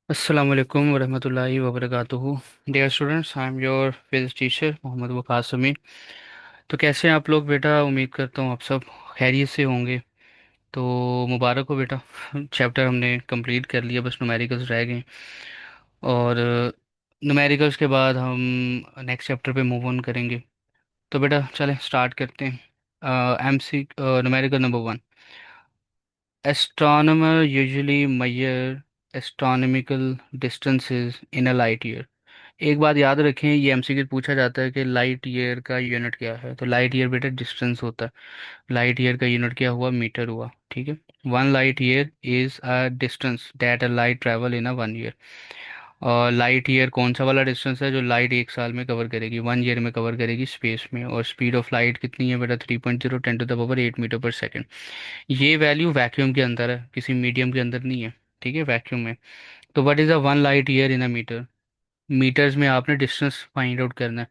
अस्सलाम वालेकुम वरहमतुल्लाहि वबरकातुहू। Dear students, I am your physics teacher Mohammad Waqas Sami. तो कैसे हैं आप लोग बेटा? उम्मीद करता हूँ आप सब खैरियत से होंगे। तो मुबारक हो बेटा। चैप्टर हमने कंप्लीट कर लिया, बस न्यूमेरिकल्स रह गए। और न्यूमेरिकल्स के बाद हम नेक्स्ट चैप्टर पे मूव ऑन करेंगे। तो बेटा चलें स्टार्ट करते हैं। M C numerical number 1। Astronomer usually measure astronomical distances in a light year। एक बात याद रखें, ये एमसीक्यू पूछा जाता है कि लाइट ईयर का यूनिट क्या है। तो लाइट ईयर बेटा डिस्टेंस होता है। लाइट ईयर का यूनिट क्या हुआ? मीटर हुआ। ठीक है। One light year is a distance that a light travel in a one year. और लाइट ईयर कौन सा वाला डिस्टेंस है जो लाइट एक साल में कवर करेगी, वन ईयर में कवर करेगी स्पेस में। और स्पीड ऑफ लाइट कितनी है बेटा? 3.0 10⁻8 मीटर पर सेकेंड। ये वैल्यू वैक्यूम के अंदर है, किसी मीडियम के अंदर नहीं है। ठीक है, वैक्यूम में। तो what is a one light year in a metre? Metres में आपने डिस्टेंस फाइंड आउट करना है।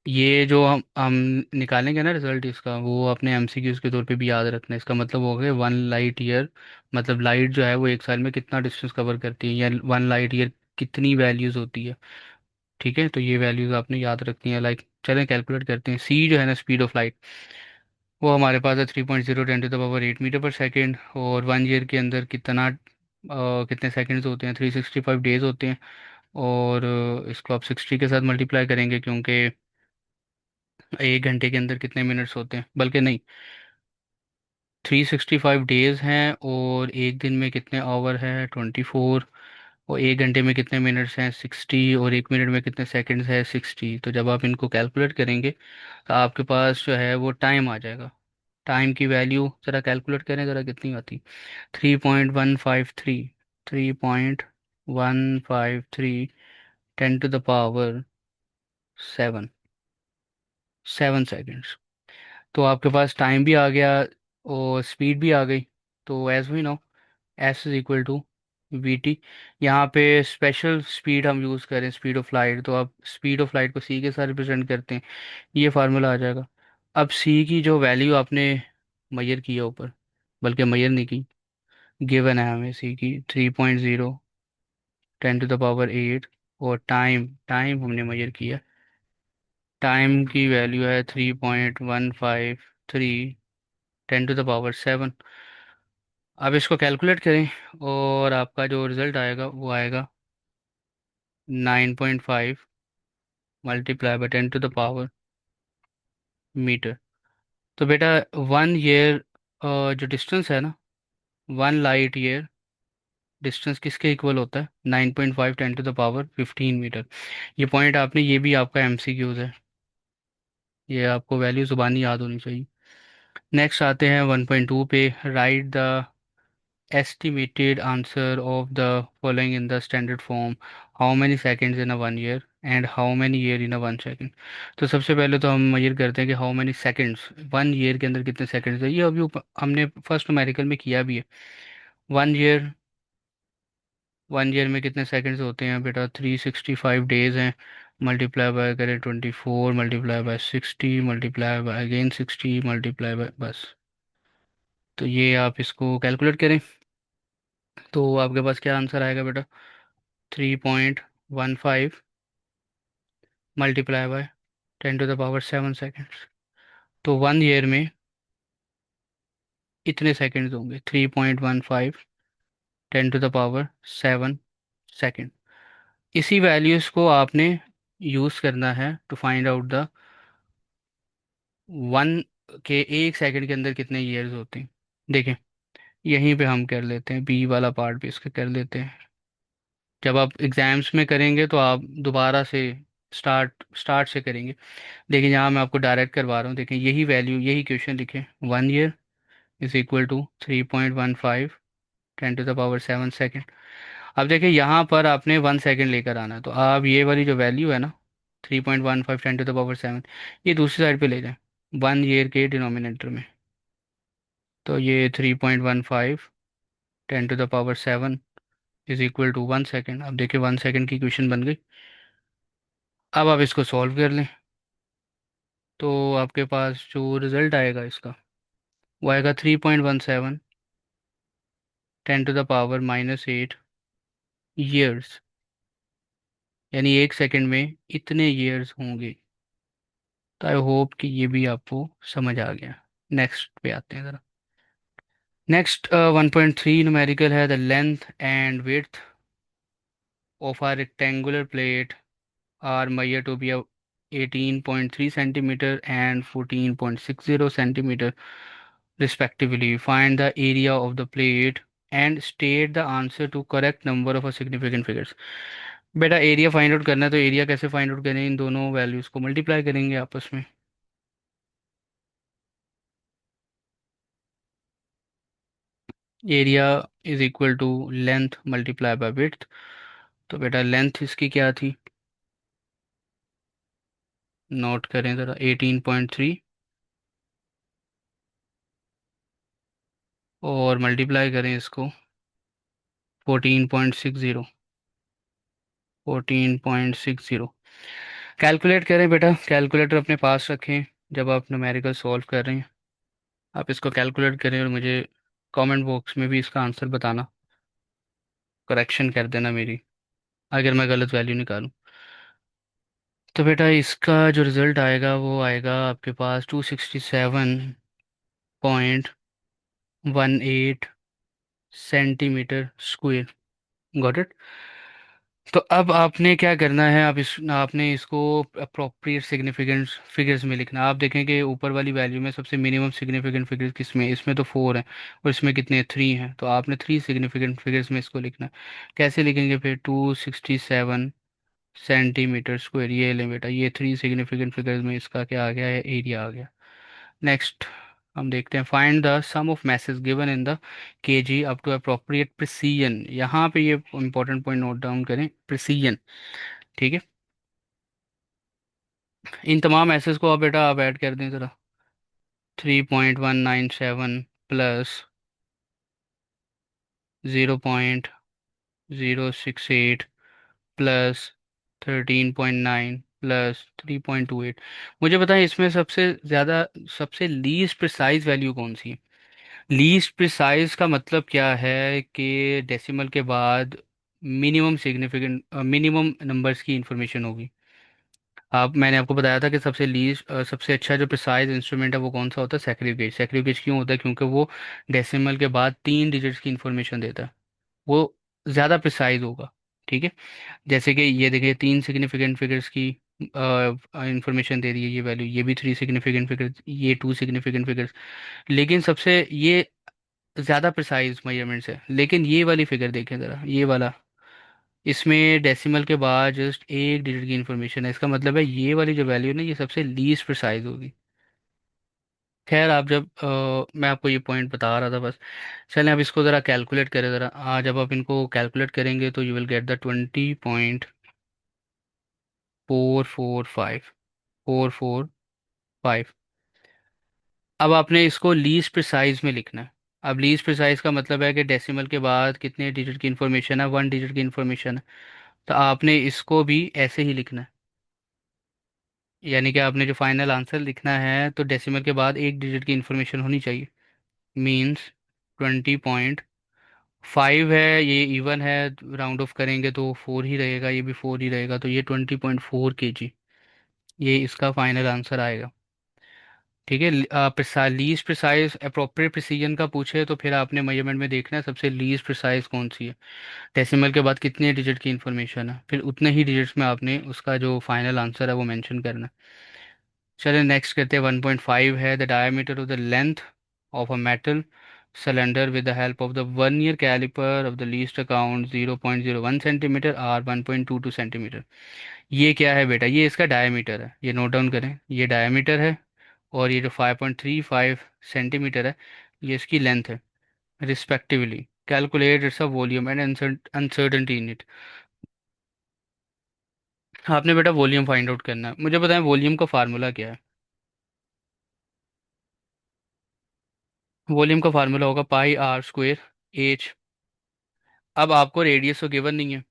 ये जो हम निकालेंगे ना रिजल्ट इसका, वो अपने एमसीक्यूज के तौर पे भी याद रखना है। इसका मतलब हो गया वन लाइट ईयर, मतलब लाइट जो है वो एक साल में कितना डिस्टेंस कवर करती है, या वन लाइट ईयर कितनी वैल्यूज होती है। ठीक है, तो ये वैल्यूज आपने याद रखनी है। लाइक चलें कैलकुलेट करते हैं। सी जो है ना, स्पीड ऑफ लाइट, वो हमारे पास है 3.0 10⁻8 मीटर पर सेकेंड। और वन ईयर के अंदर कितने सेकंड्स होते हैं? 365 डेज होते हैं। और इसको आप 60 के साथ मल्टीप्लाई करेंगे, क्योंकि एक घंटे के अंदर कितने मिनट्स होते हैं, बल्कि नहीं, 365 डेज हैं। और एक दिन में कितने आवर है? 24। और एक घंटे में कितने मिनट्स हैं? 60। और एक मिनट में कितने सेकंड्स है? 60। तो जब आप इनको कैलकुलेट करेंगे तो आपके पास जो है वो टाइम आ जाएगा। टाइम की वैल्यू ज़रा कैलकुलेट करें, ज़रा कितनी आती? 3.153। 3.153 10⁻7। 7 सेकेंड्स। तो आपके पास टाइम भी आ गया और स्पीड भी आ गई। तो as we know, S is equal to V T. यहाँ पे स्पेशल स्पीड हम यूज़ करें, स्पीड ऑफ लाइट, तो आप स्पीड ऑफ लाइट को सी के साथ रिप्रेजेंट करते हैं। ये फार्मूला आ जाएगा। अब सी की जो वैल्यू आपने मैयर की है ऊपर, बल्कि मैयर नहीं की, गिवन है हमें सी की 3.0 10⁻8। और टाइम टाइम हमने मैयर किया, टाइम की वैल्यू है 3.153 10⁻7। अब इसको कैलकुलेट करें और आपका जो रिजल्ट आएगा वो आएगा 9.5 मल्टीप्लाई बाई 10⁻मीटर। तो बेटा वन ईयर जो डिस्टेंस है ना, वन लाइट ईयर डिस्टेंस किसके इक्वल होता है? 9.5 10⁻15 मीटर। ये पॉइंट आपने, ये भी आपका एमसीक्यूज है, ये आपको वैल्यू ज़ुबानी याद होनी चाहिए। नेक्स्ट आते हैं 1.2 पे। Right the estimated answer of the following in the standard form: how many seconds in a 1 year and how many year in a 1 second। तो सबसे पहले तो हम मेजर करते हैं कि how many seconds, one year के अंदर कितने सेकंड्स है। ये अभी हमने फर्स्ट न्यूमेरिकल में किया भी है। वन ईयर, वन ईयर में कितने सेकंड्स होते हैं बेटा? 365 डेज हैं। मल्टीप्लाई बाय करें 24, multiply by 60, multiply by again 60, multiply by, बस। तो ये आप इसको कैलकुलेट करें तो आपके पास क्या आंसर आएगा बेटा? 3.15 मल्टीप्लाई बाय 10⁻7 सेकेंड्स। तो वन ईयर में इतने सेकंड्स होंगे, 3.15 10⁻7 सेकेंड। इसी वैल्यूज़ को आपने यूज़ करना है to find out the one के एक सेकंड के अंदर कितने ईयर्स होते हैं। देखें, यहीं पे हम कर लेते हैं, बी वाला पार्ट भी इसका कर लेते हैं। जब आप एग्ज़ाम्स में करेंगे तो आप दोबारा से स्टार्ट स्टार्ट से करेंगे। देखिए यहाँ मैं आपको डायरेक्ट करवा रहा हूँ। देखें यही वैल्यू, यही क्वेश्चन लिखें, one year is equal to 3.15 10⁻7 second. अब देखिए यहाँ पर आपने 1 सेकेंड लेकर आना है, तो आप ये वाली जो वैल्यू है ना, 3.15 10⁻7, ये दूसरी साइड पे ले जाएं, वन ईयर के डिनोमिनेटर में। तो ये 3.15 10⁻7 इज इक्वल टू 1 सेकेंड। अब देखिए 1 सेकेंड की क्वेश्चन बन गई। अब आप इसको सॉल्व कर लें तो आपके पास जो रिजल्ट आएगा इसका, वो आएगा 3.17 10⁻−8 ईयर्स, यानी 1 सेकंड में इतने ईयर्स होंगे। तो आई होप कि ये भी आपको समझ आ गया। नेक्स्ट पे आते हैं ज़रा। नेक्स्ट 1.3 न्यूमेरिकल है, the length and width of a rectangular plate are measured to be 18.3 centimeter and 14.60 centimeter respectively. Find the area of the plate and state the answer to correct number of a significant figures। बेटा area find out करना है, तो area कैसे find out करें? इन दोनों values को multiply करेंगे आपस में। Area is equal to length multiply by width. तो बेटा लेंथ इसकी क्या थी? नोट करें ज़रा, 18.3, और मल्टीप्लाई करें इसको 14.60। 14.60। कैलकुलेट करें बेटा, कैलकुलेटर अपने पास रखें जब आप न्यूमेरिकल सॉल्व कर रहे हैं। आप इसको कैलकुलेट करें और मुझे कमेंट बॉक्स में भी इसका आंसर बताना, करेक्शन कर देना मेरी, अगर मैं गलत वैल्यू निकालूं। तो बेटा इसका जो रिज़ल्ट आएगा वो आएगा आपके पास 267.18 सेंटीमीटर स्क्वायर। Got it? तो अब आपने क्या करना है, आपने इसको अप्रोप्रिएट सिग्निफिकेंस फिगर्स में लिखना। आप देखें कि ऊपर वाली वैल्यू में सबसे मिनिमम सिग्निफिकेंट फिगर्स किस में? इसमें तो 4 है, और इसमें कितने? 3 हैं। तो आपने 3 सिग्निफिकेंट फिगर्स में इसको लिखना है। कैसे लिखेंगे फिर? 267 सेंटीमीटर स्क्वायर, ये लें बेटा, ये 3 सिग्निफिकेंट फिगर्स में इसका क्या आ गया है? एरिया आ गया। नेक्स्ट हम देखते हैं, find the sum of masses given in the K G up to appropriate precision. यहाँ पे ये इंपॉर्टेंट पॉइंट नोट डाउन करें, प्रिसीजन। ठीक है, इन तमाम एसेस को आप बेटा आप ऐड कर दें ज़रा। 3.197 प्लस 0.068 प्लस 13.9 प्लस 3.28। मुझे बताएं इसमें सबसे ज़्यादा, सबसे लीस्ट प्रिसाइज वैल्यू कौन सी है? लीस्ट प्रिसाइज का मतलब क्या है कि डेसिमल के बाद मिनिमम सिग्निफिकेंट, मिनिमम नंबर्स की इंफॉर्मेशन होगी। आप, मैंने आपको बताया था कि सबसे लीस्ट, सबसे अच्छा जो प्रिसाइज इंस्ट्रूमेंट है वो कौन सा होता है? सैक्रिफिकेज। सैक्रिफिकेज क्यों होता है? क्योंकि वो डेसिमल के बाद 3 डिजिट्स की इंफॉर्मेशन देता है, वो ज़्यादा प्रिसाइज होगा। ठीक है, जैसे कि ये देखिए 3 सिग्निफिकेंट फिगर्स की इंफॉर्मेशन दे रही है ये वैल्यू, ये भी 3 सिग्निफिकेंट फिगर्स, ये 2 सिग्निफिकेंट फिगर्स। लेकिन सबसे ये ज़्यादा प्रिसाइज मेजरमेंट्स है। लेकिन ये वाली फिगर देखें ज़रा, ये वाला, इसमें डेसिमल के बाद जस्ट 1 डिजिट की इन्फॉर्मेशन है। इसका मतलब है ये वाली जो वैल्यू है ना, ये सबसे लीस्ट प्रिसाइज होगी। खैर, आप जब मैं आपको ये पॉइंट बता रहा था बस। चलें अब इसको ज़रा कैलकुलेट करें ज़रा। जब आप इनको कैलकुलेट करेंगे तो यू विल गेट द 20.445। 445। अब आपने इसको लीस्ट प्रिसाइज में लिखना है। अब लीस्ट प्रिसाइज का मतलब है कि डेसिमल के बाद कितने डिजिट की इन्फॉर्मेशन है? 1 डिजिट की इन्फॉर्मेशन है। तो आपने इसको भी ऐसे ही लिखना है। यानी कि आपने जो फाइनल आंसर लिखना है तो डेसिमल के बाद 1 डिजिट की इंफॉर्मेशन होनी चाहिए। मींस 20.5 है, ये इवन है, राउंड ऑफ करेंगे तो 4 ही रहेगा, ये भी 4 ही रहेगा, तो ये 20.4 kg, ये इसका फाइनल आंसर आएगा। ठीक है, लीस्ट प्रिसाइज अप्रोप्रिएट प्रिसीजन का पूछे तो फिर आपने मेजरमेंट में देखना है सबसे लीस्ट प्रिसाइज कौन सी है, डेसिमल के बाद कितने डिजिट की इंफॉर्मेशन है, फिर उतने ही डिजिट्स में आपने उसका जो फाइनल आंसर है वो मेंशन करना है। चलिए नेक्स्ट करते हैं। 1.5 है, the diameter of the length of a metal cylinder with the help of the vernier calliper of the least account 0.01 centimetre और 1.22 सेंटीमीटर। ये क्या है बेटा? ये इसका डायमीटर है, ये नोट डाउन करें, ये डायमीटर है। और ये जो 5.35 सेंटीमीटर है, ये इसकी लेंथ है respectively. Calculate it's a volume and uncertainty in it. आपने बेटा वॉल्यूम फाइंड आउट करना है। मुझे बताएं वॉल्यूम का फार्मूला क्या है? वॉल्यूम का फार्मूला होगा पाई आर स्क्वायर एच। अब आपको रेडियस तो गिवन नहीं है,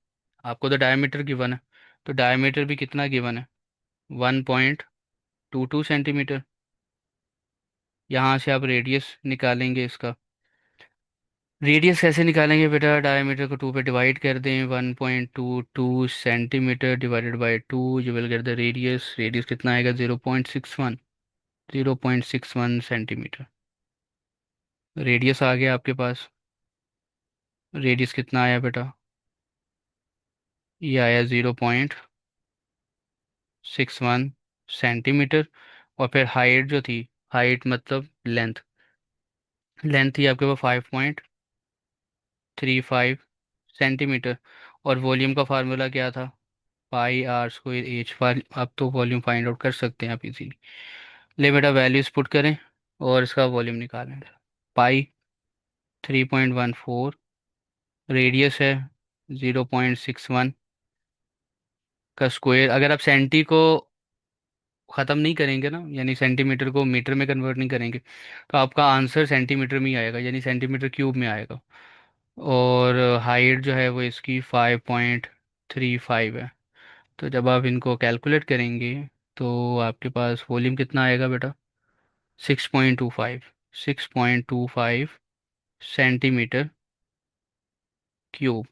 आपको तो डायमीटर गिवन है। तो डायमीटर भी कितना गिवन है? 1.22 सेंटीमीटर। यहाँ से आप रेडियस निकालेंगे इसका, रेडियस कैसे निकालेंगे बेटा? डायमीटर को टू पे डिवाइड कर दें, 1.22 centimetre divided by two, you will get the radius. Radius कितना आएगा? 0.61, 0.61 सेंटीमीटर रेडियस आ गया आपके पास। रेडियस कितना आया बेटा? ये आया 0.61 सेंटीमीटर। और फिर हाइट जो थी, हाइट मतलब लेंथ, लेंथ थी आपके पास 5.35 सेंटीमीटर। और वॉल्यूम का फार्मूला क्या था? पाई आर स्क्वायर एच वाल। आप तो वॉल्यूम फाइंड आउट कर सकते हैं आप इजीली। ले बेटा, वैल्यूज पुट करें और इसका वॉल्यूम निकालें। पाई 3.14, रेडियस है 0.61 का स्क्वायर। अगर आप सेंटी को ख़त्म नहीं करेंगे ना, यानी सेंटीमीटर को मीटर में कन्वर्ट नहीं करेंगे, तो आपका आंसर सेंटीमीटर में ही आएगा, यानी सेंटीमीटर क्यूब में आएगा। और हाइट जो है वो इसकी 5.35 है। तो जब आप इनको कैलकुलेट करेंगे तो आपके पास वॉल्यूम कितना आएगा बेटा? 6.25, 6.25 सेंटीमीटर क्यूब।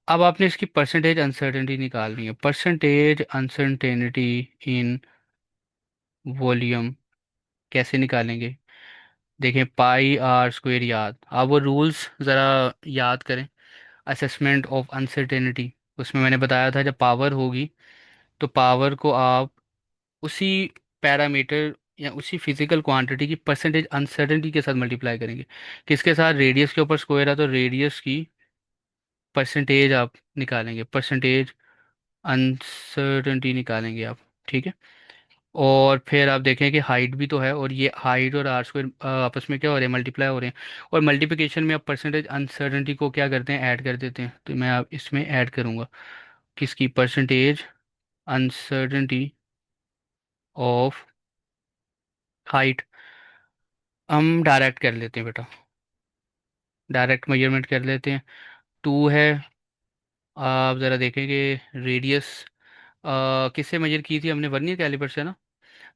अब आपने इसकी परसेंटेज अनसर्टेनिटी निकालनी है। परसेंटेज अनसर्टेनिटी इन वॉल्यूम कैसे निकालेंगे? देखें, पाई आर स्क्वायर याद, आप वो रूल्स ज़रा याद करें। असेसमेंट ऑफ अनसर्टेनिटी, उसमें मैंने बताया था जब पावर होगी तो पावर को आप उसी पैरामीटर या उसी फिजिकल क्वांटिटी की परसेंटेज अनसर्टेनिटी के साथ मल्टीप्लाई करेंगे। किसके साथ? रेडियस के ऊपर स्क्वायर है तो रेडियस की परसेंटेज आप निकालेंगे, परसेंटेज अनसर्टेनिटी निकालेंगे आप। ठीक है। और फिर आप देखें कि हाइट भी तो है, और ये हाइट और आर स्क्वायर आपस में क्या हो रहे हैं? मल्टीप्लाई हो रहे हैं। और मल्टीप्लिकेशन में आप परसेंटेज अनसर्टेनिटी को क्या करते हैं? ऐड कर देते हैं। तो मैं आप इसमें ऐड करूँगा किसकी? Percentage uncertainty of height. हम डायरेक्ट कर लेते हैं बेटा, डायरेक्ट मेजरमेंट कर लेते हैं। टू है। आप ज़रा देखेंगे रेडियस किससे मेजर की थी हमने? वर्नियर कैलिपर से ना।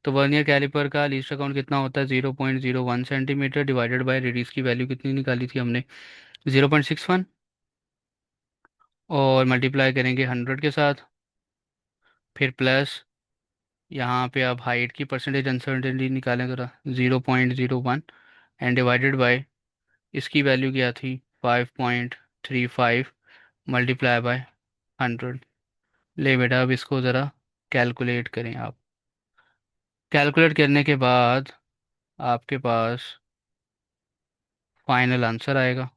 तो वर्नियर कैलिपर का लीस्ट अकाउंट कितना होता है? 0.01 सेंटीमीटर डिवाइडेड बाय रेडियस की वैल्यू कितनी निकाली थी हमने? 0.61। और मल्टीप्लाई करेंगे 100 के साथ, फिर प्लस यहाँ पे आप हाइट की परसेंटेज अनसर्टेनिटी निकालें ज़रा, 0.01, एंड डिवाइडेड बाय इसकी वैल्यू क्या थी? 5.35 मल्टीप्लाई बाय 100। ले बेटा, अब इसको ज़रा कैलकुलेट करें आप। कैलकुलेट करने के बाद आपके पास फाइनल आंसर आएगा,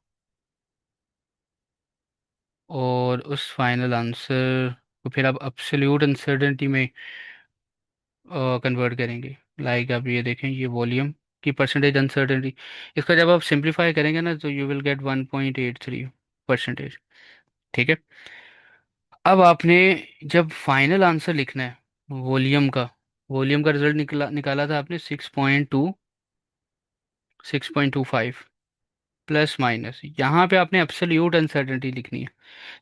और उस फाइनल आंसर को फिर आप अब्सोल्यूट अनसर्टेनिटी में कन्वर्ट करेंगे। लाइक आप ये देखें, ये वॉल्यूम की परसेंटेज अनसर्टेनिटी, इसका जब आप सिंप्लीफाई करेंगे ना तो यू विल गेट 1.83 परसेंटेज। ठीक है। अब आपने जब फाइनल आंसर लिखना है वॉल्यूम का, वॉल्यूम का रिजल्ट निकाला था आपने 6.5 प्लस माइनस, यहाँ पे आपने एब्सोल्यूट अनसर्टेनिटी लिखनी है।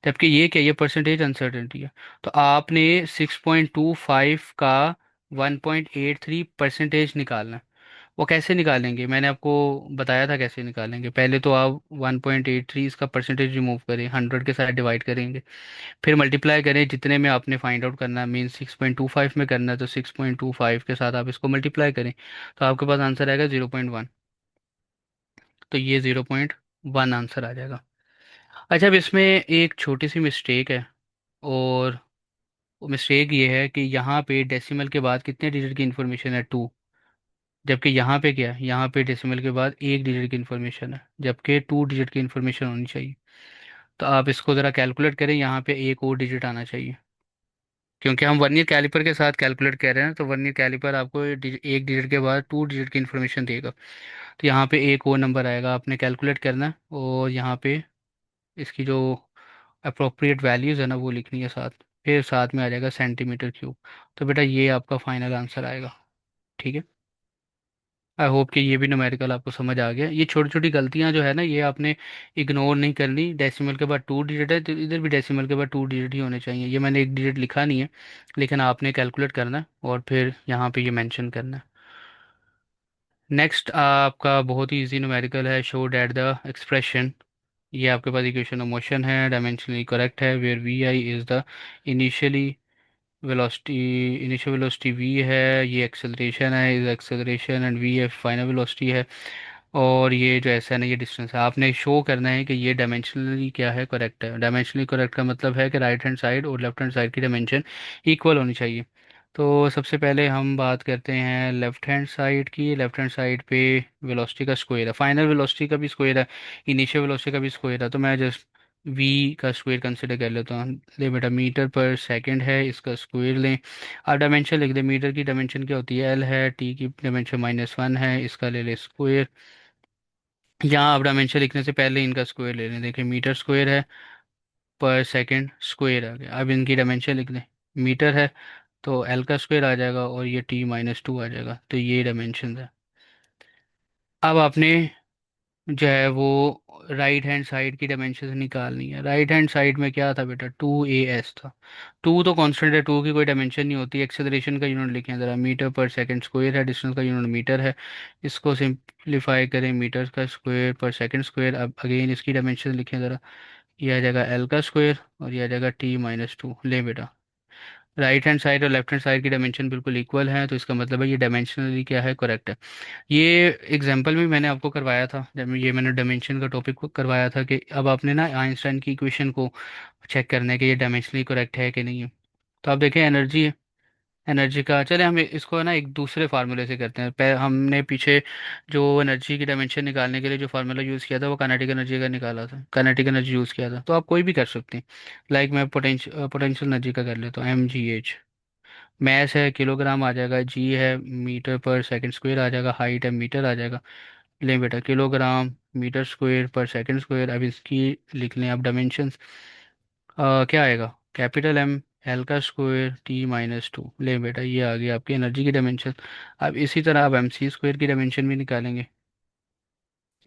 जबकि ये क्या? ये परसेंटेज अनसर्टेनिटी है। तो आपने 6.25 का 1.83 परसेंटेज निकालना है। वो कैसे निकालेंगे? मैंने आपको बताया था कैसे निकालेंगे। पहले तो आप 1.83 इसका परसेंटेज रिमूव करें, 100 के साथ डिवाइड करेंगे, फिर मल्टीप्लाई करें जितने में आपने फाइंड आउट करना है, मीन 6.25 में करना है तो 6.25 के साथ आप इसको मल्टीप्लाई करें, तो आपके पास आंसर आएगा 0.1। तो ये 0.1 आंसर आ जाएगा। अच्छा, अब इसमें एक छोटी सी मिस्टेक है, और वो मिस्टेक ये है कि यहाँ पे डेसिमल के बाद कितने डिजिट की इन्फॉर्मेशन है? टू। जबकि यहाँ पे क्या है? यहाँ पे डेसिमल के बाद एक डिजिट की इन्फॉर्मेशन है, जबकि टू डिजिट की इन्फॉर्मेशन होनी चाहिए। तो आप इसको ज़रा कैलकुलेट करें, यहाँ पे एक और डिजिट आना चाहिए, क्योंकि हम वर्नियर कैलिपर के साथ कैलकुलेट कर रहे हैं, तो वर्नियर कैलिपर आपको एक डिजिट के बाद टू डिजिट की इन्फॉर्मेशन देगा। तो यहाँ पे एक और नंबर आएगा, आपने कैलकुलेट करना है, और यहाँ पे इसकी जो अप्रोप्रिएट वैल्यूज़ है ना वो लिखनी है साथ। फिर साथ में आ जाएगा सेंटीमीटर क्यूब। तो बेटा ये आपका फाइनल आंसर आएगा। ठीक है। आई होप कि ये भी न्यूमेरिकल आपको समझ आ गया। ये छोटी छोटी गलतियां जो है ना, ये आपने इग्नोर नहीं करनी। डेसिमल के बाद टू डिजिट है तो इधर भी डेसिमल के बाद टू डिजिट ही होने चाहिए। ये मैंने एक डिजिट लिखा नहीं है, लेकिन आपने कैलकुलेट करना है और फिर यहाँ पे ये मेंशन करना है। नेक्स्ट आपका बहुत ही इजी न्यूमेरिकल है, शो डैट द एक्सप्रेशन ये आपके पास इक्वेशन ऑफ मोशन है, डायमेंशनली करेक्ट है, where V I is the initially velocity, initial velocity V है, ये एक्सेलरेशन है, इज एक्सेलरेशन, एंड वी है फाइनल वेलोसिटी है। और ये जो एस एन है ये डिस्टेंस है। आपने शो करना है कि ये डायमेंशनली क्या है, करेक्ट है। डायमेंशनली करेक्ट का मतलब है कि राइट हैंड साइड और लेफ्ट हैंड साइड की डायमेंशन इक्वल होनी चाहिए। तो सबसे पहले हम बात करते हैं लेफ्ट हैंड साइड की। लेफ्ट हैंड साइड पे वेलोसिटी का स्क्वायर है, फाइनल वेलोसिटी का भी स्क्वायर है, इनिशियल वेलोसिटी का भी स्क्वायर है। तो मैं जस्ट वी का स्क्वायर कंसिडर कर लेता हूँ। ले बेटा, मीटर पर सेकंड है, इसका स्क्वायर लें। आप डायमेंशन लिख दें। मीटर की डायमेंशन क्या होती है, एल है, टी की डायमेंशन -1 है, इसका ले ले स्क्वायर। यहाँ आप डायमेंशन लिखने से पहले इनका स्क्वायर ले लें। देखिए मीटर स्क्वायर है, पर सेकंड स्क्वायर आ गया। अब इनकी डायमेंशन लिख दें। मीटर है तो एल का स्क्वायर आ जाएगा, और ये T-2 आ जाएगा। तो ये डायमेंशन है। अब आपने जो है वो राइट हैंड साइड की डायमेंशन निकालनी है। राइट हैंड साइड में क्या था बेटा, 2 AS था। टू तो कांस्टेंट है, टू की कोई डायमेंशन नहीं होती। एक्सेलरेशन का यूनिट लिखें ज़रा, मीटर पर सेकंड स्क्वायर है, डिस्टेंस का यूनिट मीटर है। इसको सिंप्लीफाई करें, मीटर का स्क्वायर पर सेकंड स्क्वायर। अब अगेन इसकी डायमेंशन लिखें ज़रा, ये आ जाएगा एल का स्क्वायर, और ये आ जाएगा T-2। ले बेटा, राइट हैंड साइड और लेफ्ट हैंड साइड की डायमेंशन बिल्कुल इक्वल है, तो इसका मतलब है ये डायमेंशनली क्या है, करेक्ट है। ये एग्जांपल भी मैंने आपको करवाया था, जब ये मैंने डायमेंशन का टॉपिक करवाया था, कि अब आपने ना आइंस्टाइन की इक्वेशन को चेक करना है कि ये डायमेंशनली करेक्ट है कि नहीं है। तो आप देखें, एनर्जी है। एनर्जी का चले हम इसको ना एक दूसरे फार्मूले से करते हैं। हमने पीछे जो एनर्जी की डायमेंशन निकालने के लिए जो फार्मूला यूज़ किया था, वो काइनेटिक एनर्जी का निकाला था, काइनेटिक एनर्जी यूज़ किया था। तो आप कोई भी कर सकते हैं। लाइक मैं पोटेंशियल एनर्जी का कर लेता हूँ, MgH। मैस है किलोग्राम आ जाएगा, जी है मीटर पर सेकंड स्क्वायर आ जाएगा, हाइट है मीटर आ जाएगा। लें बेटा, किलोग्राम मीटर स्क्वायर पर सेकंड स्क्वायर। अब इसकी लिख लें आप डायमेंशंस। क्या आएगा, कैपिटल M, एल का स्क्वायर T-2। लें बेटा, ये आ गई आपकी एनर्जी की डायमेंशन। अब इसी तरह आप MC² की डायमेंशन भी निकालेंगे।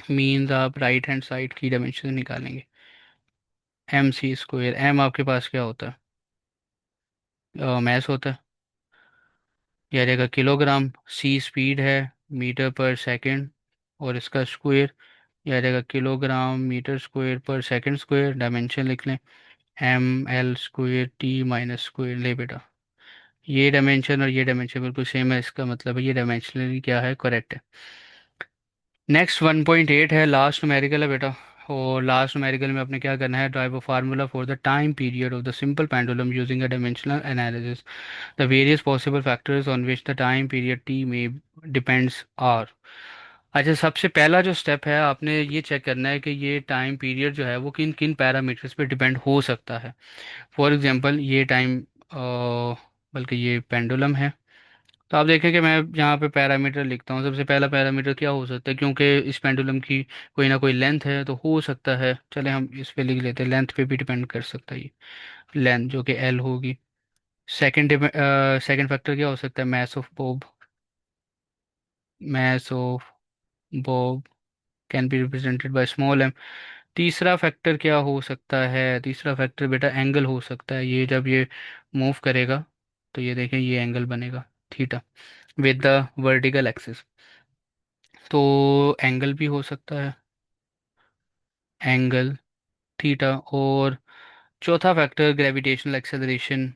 मीन्स आप राइट हैंड साइड की डायमेंशन निकालेंगे। MC², M आपके पास क्या होता है, मैस होता है। यह रहेगा किलोग्राम, C स्पीड है, मीटर पर सेकंड, और इसका स्क्वायर यह रहेगा किलोग्राम मीटर स्क्वायर पर सेकंड स्क्वायर। डायमेंशन लिख लें, ML² T-2। ले बेटा, ये डायमेंशन और ये डायमेंशन बिल्कुल सेम है, इसका मतलब है ये डायमेंशनली क्या है, करेक्ट है। नेक्स्ट 1.8 है, लास्ट न्यूमेरिकल है बेटा। और लास्ट न्यूमेरिकल में आपने क्या करना है, drive a formula for the time period of the simple pendulum using a dimensional analysis. The various possible factors on which the time period T में डिपेंड्स आर। अच्छा, सबसे पहला जो स्टेप है, आपने ये चेक करना है कि ये टाइम पीरियड जो है वो किन किन पैरामीटर्स पे डिपेंड हो सकता है। फॉर एग्जांपल ये टाइम, बल्कि ये पेंडुलम है। तो आप देखें कि मैं यहाँ पे पैरामीटर लिखता हूँ। सबसे पहला पैरामीटर क्या हो सकता है, क्योंकि इस पेंडुलम की कोई ना कोई लेंथ है, तो हो सकता है, चले हम इस पे लिख लेते हैं, लेंथ पे भी डिपेंड कर सकता है ये लेंथ, जो कि L होगी। सेकंड फैक्टर क्या हो सकता है, mass of Bob. Mass of Bob can be represented by small m। तीसरा फैक्टर क्या हो सकता है, तीसरा फैक्टर बेटा एंगल हो सकता है। ये जब ये मूव करेगा, तो ये देखें ये एंगल बनेगा theta with the vertical axis. तो एंगल भी हो सकता है, एंगल थीटा। और चौथा फैक्टर ग्रेविटेशनल एक्सेलरेशन,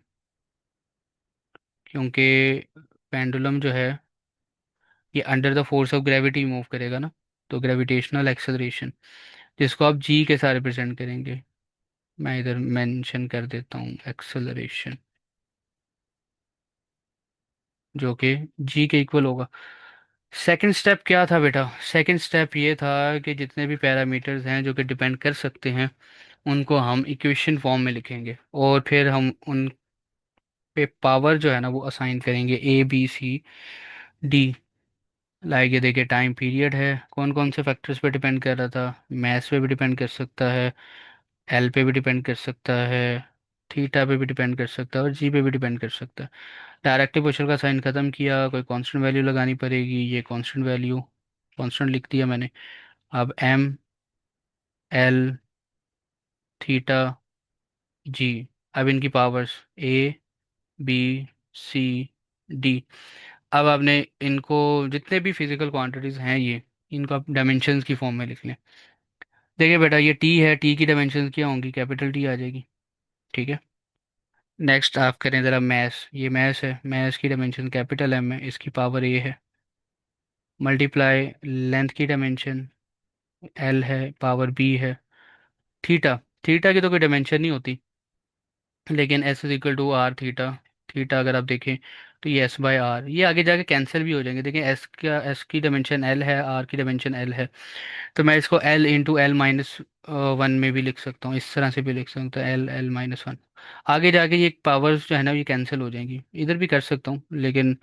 क्योंकि पेंडुलम जो है ये under the force of gravity move करेगा ना। तो ग्रेविटेशनल एक्सेलरेशन, जिसको आप जी के साथ रिप्रेजेंट करेंगे, मैं इधर मेंशन कर देता हूँ एक्सेलरेशन, जो कि जी के इक्वल होगा। सेकंड स्टेप क्या था बेटा, सेकंड स्टेप ये था कि जितने भी पैरामीटर्स हैं जो कि डिपेंड कर सकते हैं, उनको हम इक्वेशन फॉर्म में लिखेंगे, और फिर हम उन पे पावर जो है ना वो असाइन करेंगे, A B C D। Like ये देखिए, टाइम पीरियड है, कौन कौन से फैक्टर्स पे डिपेंड कर रहा था, मैथ्स पे भी डिपेंड कर सकता है, एल पे भी डिपेंड कर सकता है, थीटा पे भी डिपेंड कर सकता है, और जी पे भी डिपेंड कर सकता है। डायरेक्टिव प्रेशर का साइन खत्म किया, कोई कांस्टेंट वैल्यू लगानी पड़ेगी, ये कांस्टेंट वैल्यू, कांस्टेंट लिख दिया मैंने। अब M L थीटा जी। अब इनकी powers A B C D। अब आपने इनको, जितने भी फिजिकल क्वांटिटीज हैं ये, इनको आप डायमेंशंस की फॉर्म में लिख लें। देखिए बेटा, ये टी है, टी की डायमेंशन क्या होंगी, कैपिटल टी आ जाएगी। ठीक है। नेक्स्ट आप करें ज़रा मैथ, ये मैथ है, मैथ की डायमेंशन कैपिटल एम है, इसकी पावर ए है। मल्टीप्लाई लेंथ की डायमेंशन एल है, पावर बी है। थीटा, थीटा की तो कोई डायमेंशन नहीं होती, लेकिन S is equal to R theta. Theta अगर आप देखें तो ये एस बाय आर, ये आगे जाके कैंसिल भी हो जाएंगे। देखें एस का, एस की डायमेंशन एल है, आर की डायमेंशन एल है, तो मैं इसको L into L minus one में भी लिख सकता हूँ, इस तरह से भी लिख सकता हूँ, एल एल माइनस वन। आगे जाके ये पावर्स जो है ना ये कैंसिल हो जाएंगी, इधर भी कर सकता हूँ लेकिन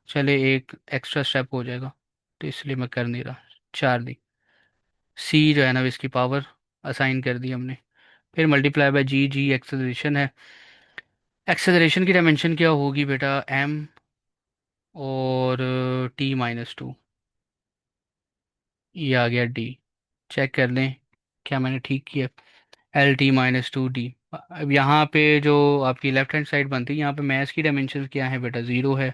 चले एक एक्स्ट्रा स्टेप हो जाएगा, तो इसलिए मैं कर नहीं रहा। चार दी, सी जो है ना इसकी पावर असाइन कर दी हमने। फिर multiply by G, G acceleration है। एक्सेलरेशन की डायमेंशन क्या होगी बेटा, एम और टी माइनस टू, ये आ गया डी। चेक कर लें क्या मैंने ठीक किया। L T minus two D. अब यहाँ पे जो आपकी लेफ्ट हैंड साइड बनती है, यहाँ पे मैथ की डायमेंशन क्या है बेटा, ज़ीरो है,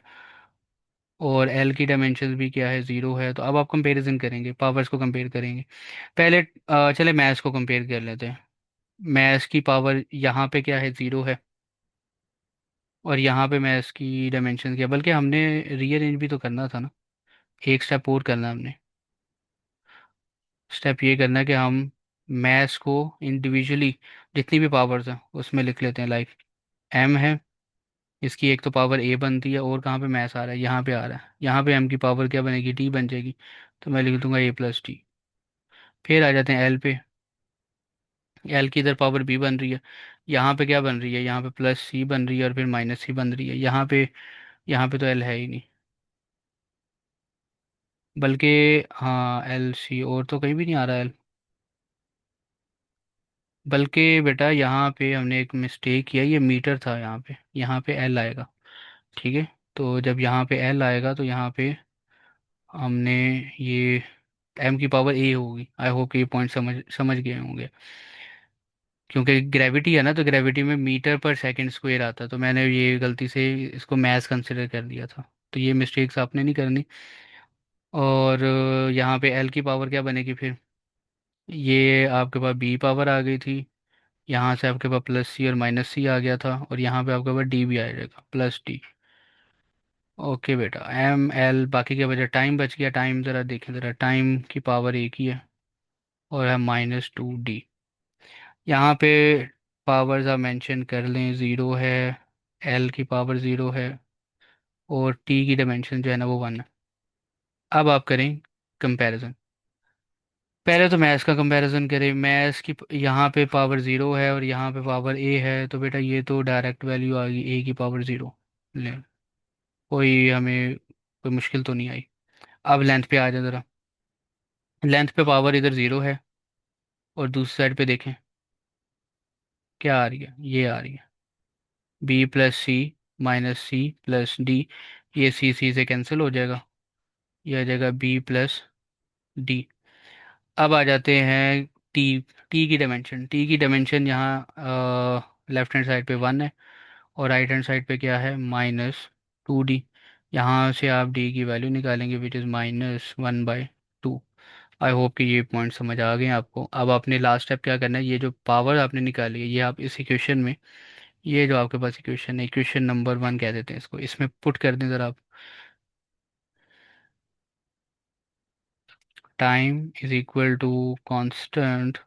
और एल की डायमेंशन भी क्या है, ज़ीरो है। तो अब आप कंपैरिजन करेंगे, पावर्स को कंपेयर करेंगे। पहले चले मैथ्स को कंपेयर कर लेते हैं। मैथ्स की पावर यहाँ पे क्या है, ज़ीरो है, और यहाँ पे मैथ्स की डायमेंशन क्या, बल्कि हमने रीअरेंज भी तो करना था ना, एक स्टेप और करना है हमने। स्टेप ये करना है कि हम मैथ्स को इंडिविजुअली जितनी भी पावर्स हैं उसमें लिख लेते हैं। लाइक एम है, इसकी एक तो पावर ए बनती है, और कहाँ पे मैथ्स आ रहा है, यहाँ पे आ रहा है, यहाँ पे एम की पावर क्या बनेगी, टी बन जाएगी। तो मैं लिख दूंगा ए प्लस टी। फिर आ जाते हैं एल पे। एल की इधर पावर बी बन रही है, यहाँ पे क्या बन रही है, यहाँ पे प्लस सी बन रही है, और फिर माइनस सी बन रही है। यहाँ पे तो एल है ही नहीं, बल्कि हाँ एल सी, और तो कहीं भी नहीं आ रहा एल। बल्कि बेटा यहाँ पे हमने एक मिस्टेक किया, ये मीटर था, यहाँ पे एल आएगा। ठीक है। तो जब यहाँ पे एल आएगा तो यहाँ पे हमने ये एम की पावर ए होगी। आई होप कि ये पॉइंट समझ समझ गए होंगे। क्योंकि ग्रेविटी है ना, तो ग्रेविटी में मीटर पर सेकंड स्क्वायर आता है, तो मैंने ये गलती से इसको मैथ कंसिडर कर दिया था। तो ये मिस्टेक्स आपने नहीं करनी। और यहाँ पे एल की पावर क्या बनेगी फिर, ये आपके पास बी पावर आ गई थी, यहाँ से आपके पास प्लस सी और माइनस सी आ गया था, और यहाँ पे आपके पास डी भी आ जाएगा, प्लस डी। ओके बेटा, एम एल बाकी के बजाय टाइम बच गया। टाइम ज़रा देखें, ज़रा टाइम की पावर एक ही है, और है माइनस टू डी। यहाँ पे पावर्स आप मेंशन कर लें, ज़ीरो है, एल की पावर ज़ीरो है, और टी की डायमेंशन जो है ना वो वन है। अब आप करें कंपैरिजन। पहले तो मैथ्स का कंपैरिजन करें। मैथ्स की यहाँ पे पावर ज़ीरो है और यहाँ पे पावर ए है, तो बेटा ये तो डायरेक्ट वैल्यू आ गई, ए की पावर ज़ीरो। ले, कोई हमें कोई मुश्किल तो नहीं आई। अब लेंथ पे आ जाए ज़रा। लेंथ पे पावर इधर ज़ीरो है, और दूसरी साइड पे देखें क्या आ रही है, ये आ रही है बी प्लस सी माइनस सी प्लस डी। ये सी से कैंसिल हो जाएगा, ये आ जाएगा बी प्लस डी। अब आ जाते हैं टी। टी की डायमेंशन यहाँ लेफ्ट हैंड साइड पे वन है, और राइट हैंड साइड पे क्या है, माइनस टू डी। यहाँ से आप डी की वैल्यू निकालेंगे which is minus one by two. I hope कि ये पॉइंट समझ आ गए हैं आपको। अब आपने लास्ट स्टेप क्या करना है, ये जो पावर आपने निकाली है ये आप इस इक्वेशन में, ये जो आपके पास इक्वेशन है, इक्वेशन नंबर वन कह देते हैं इसको, इसमें पुट कर दें ज़रा आप। Time is equal to constant,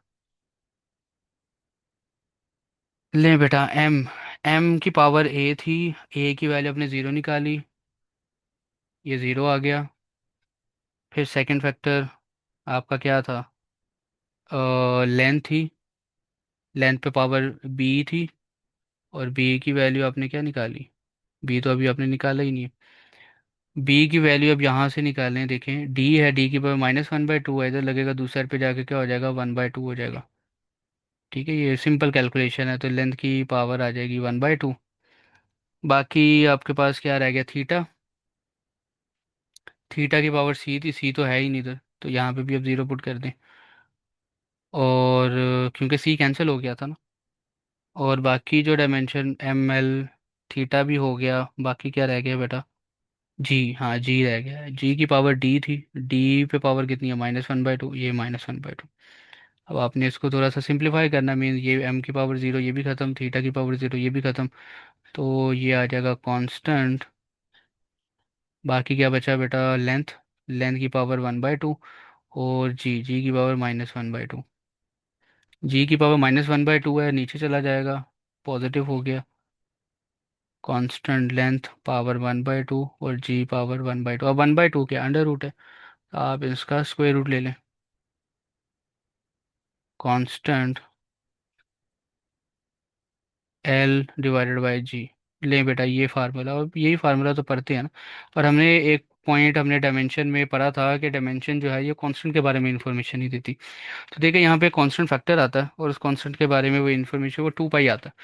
लें बेटा एम। एम की पावर ए थी, ए की वैल्यू अपने ज़ीरो निकाली, ये ज़ीरो आ गया। फिर सेकंड फैक्टर आपका क्या था, लेंथ थी, लेंथ पे पावर बी थी, और बी की वैल्यू आपने क्या निकाली, बी तो अभी आपने निकाला ही नहीं है। बी की वैल्यू अब यहाँ से निकालें, देखें डी है, डी की power minus one by two है, इधर लगेगा दूसरी साइड पे जाके क्या हो जाएगा, वन बाई टू हो जाएगा। ठीक है, ये सिंपल कैलकुलेशन है, तो लेंथ की पावर आ जाएगी वन बाई टू। बाकी आपके पास क्या रह गया, थीटा। थीटा की पावर सी थी, सी तो है ही नहीं इधर, तो यहाँ पे भी अब ज़ीरो पुट कर दें। और क्योंकि सी कैंसिल हो गया था ना, और बाकी जो डायमेंशन एम एल थीटा भी हो गया, बाकी क्या रह गया बेटा, जी, हाँ जी रह गया है। जी की पावर डी थी, डी पे पावर कितनी है, माइनस वन बाई टू, ये माइनस वन बाई टू। अब आपने इसको थोड़ा सा सिंप्लीफाई करना, मीन ये m की पावर ज़ीरो ये भी ख़त्म, थीटा की पावर ज़ीरो ये भी ख़त्म, तो ये आ जाएगा कांस्टेंट। बाकी क्या बचा बेटा, लेंथ, लेंथ की पावर 1/2, और जी की पावर -1/2। जी की पावर -1/2 है, नीचे चला जाएगा, पॉजिटिव हो गया। कांस्टेंट लेंथ पावर 1/2 और जी पावर 1/2। अब 1/2 क्या अंडर रूट है, आप इसका स्क्वायर रूट ले लें। कांस्टेंट एल डिवाइडेड बाई जी। ले बेटा ये फार्मूला, और यही फार्मूला तो पढ़ते हैं ना। और हमने एक पॉइंट हमने डायमेंशन में पढ़ा था कि डायमेंशन जो है ये कांस्टेंट के बारे में इंफॉर्मेशन ही देती। तो देखिए यहाँ पे कांस्टेंट फैक्टर आता है, और उस कांस्टेंट के बारे में वो इन्फॉर्मेशन वो 2 पाई आता है।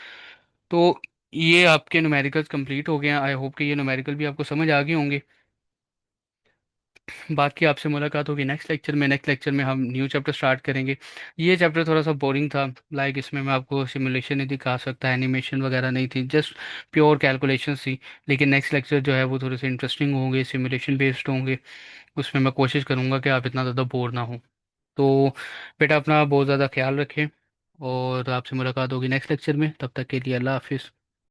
तो ये आपके न्यूमेरिकल्स कंप्लीट हो गए हैं। आई होप कि ये न्यूमेरिकल भी आपको समझ आ गए होंगे। बाकी आपसे मुलाकात होगी नेक्स्ट लेक्चर में। नेक्स्ट लेक्चर में हम न्यू चैप्टर स्टार्ट करेंगे। ये चैप्टर थोड़ा सा बोरिंग था, लाइक इसमें मैं आपको सिमुलेशन नहीं दिखा सकता, एनिमेशन वगैरह नहीं थी, जस्ट प्योर कैलकुलेशंस थी। लेकिन नेक्स्ट लेक्चर जो है वो थोड़े से इंटरेस्टिंग होंगे, सिमुलेशन बेस्ड होंगे। उसमें मैं कोशिश करूँगा कि आप इतना ज़्यादा बोर ना हो। तो बेटा अपना बहुत ज़्यादा ख्याल रखें, और आपसे मुलाकात होगी नेक्स्ट लेक्चर में। तब तक के लिए अल्लाह हाफिज़।